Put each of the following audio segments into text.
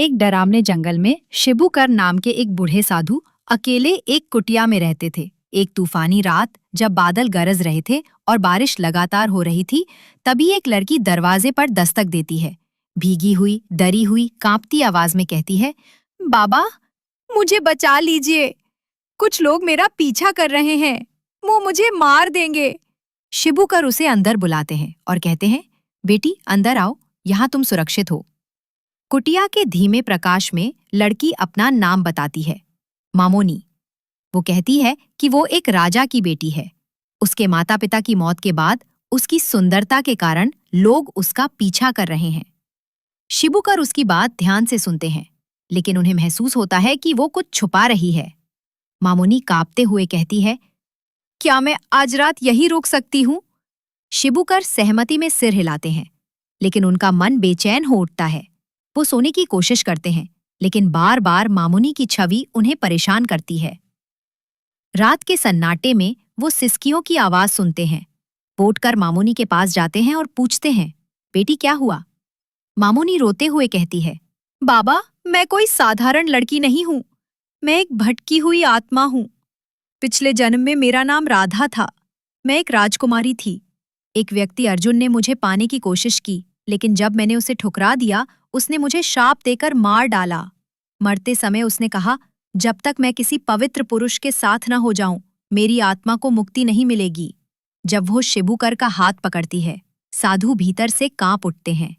एक डरावने जंगल में शिबूकर नाम के एक बूढ़े साधु अकेले एक कुटिया में रहते थे। एक तूफानी रात जब बादल गरज रहे थे और बारिश लगातार हो रही थी, तभी एक लड़की दरवाजे पर दस्तक देती है। भीगी हुई, डरी हुई, कांपती आवाज में कहती है, बाबा, मुझे बचा लीजिए। कुछ लोग मेरा पीछा कर रहे हैं। वो मुझे मार देंगे। शिबूकर उसे अंदर बुलाते हैं और कहते हैं, बेटी अंदर आओ, यहाँ तुम सुरक्षित हो। कुटिया के धीमे प्रकाश में लड़की अपना नाम बताती है, मामोनी। वो कहती है कि वो एक राजा की बेटी है। उसके माता पिता की मौत के बाद उसकी सुंदरता के कारण लोग उसका पीछा कर रहे हैं। शिबूकर उसकी बात ध्यान से सुनते हैं, लेकिन उन्हें महसूस होता है कि वो कुछ छुपा रही है। मामोनी कांपते हुए कहती है, क्या मैं आज रात यही रुक सकती हूँ? शिबूकर सहमति में सिर हिलाते हैं, लेकिन उनका मन बेचैन हो उठता है। वो सोने की कोशिश करते हैं, लेकिन बार बार मामोनी की छवि उन्हें परेशान करती है। रात के सन्नाटे में वो सिसकियों की आवाज सुनते हैं। वो उठकर मामोनी के पास जाते हैं और पूछते हैं, बेटी क्या हुआ? मामोनी रोते हुए कहती है, बाबा, मैं कोई साधारण लड़की नहीं हूँ। मैं एक भटकी हुई आत्मा हूँ। पिछले जन्म में मेरा नाम राधा था। मैं एक राजकुमारी थी। एक व्यक्ति अर्जुन ने मुझे पाने की कोशिश की, लेकिन जब मैंने उसे ठुकरा दिया, उसने मुझे शाप देकर मार डाला। मरते समय उसने कहा, जब तक मैं किसी पवित्र पुरुष के साथ न हो जाऊं, मेरी आत्मा को मुक्ति नहीं मिलेगी। जब वो शिबूकर का हाथ पकड़ती है, साधु भीतर से कांप उठते हैं।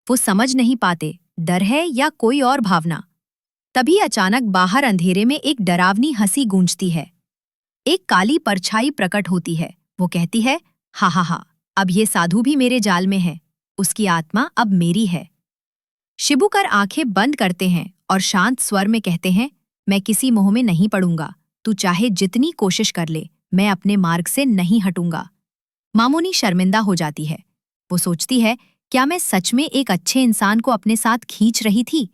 वो समझ नहीं पाते, डर है या कोई और भावना। तभी अचानक बाहर अंधेरे में एक डरावनी हंसी गूंजती है। एक काली परछाई प्रकट होती है। वो कहती है, हा हा हा, अब ये साधु भी मेरे जाल में है। उसकी आत्मा अब मेरी है। शिबूकर आंखें बंद करते हैं और शांत स्वर में कहते हैं, मैं किसी मोह में नहीं पड़ूंगा। तू चाहे जितनी कोशिश कर ले, मैं अपने मार्ग से नहीं हटूंगा। मामोनी शर्मिंदा हो जाती है। वो सोचती है, क्या मैं सच में एक अच्छे इंसान को अपने साथ खींच रही थी?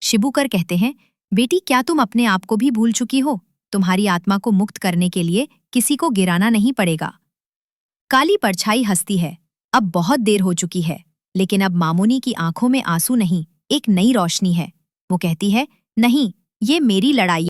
शिबूकर कहते हैं, बेटी, क्या तुम अपने आप को भी भूल चुकी हो? तुम्हारी आत्मा को मुक्त करने के लिए किसी को गिराना नहीं पड़ेगा। काली परछाई हंसती है। अब बहुत देर हो चुकी है, लेकिन अब मामोनी की आंखों में आंसू नहीं, एक नई रोशनी है। वो कहती है, नहीं, ये मेरी लड़ाई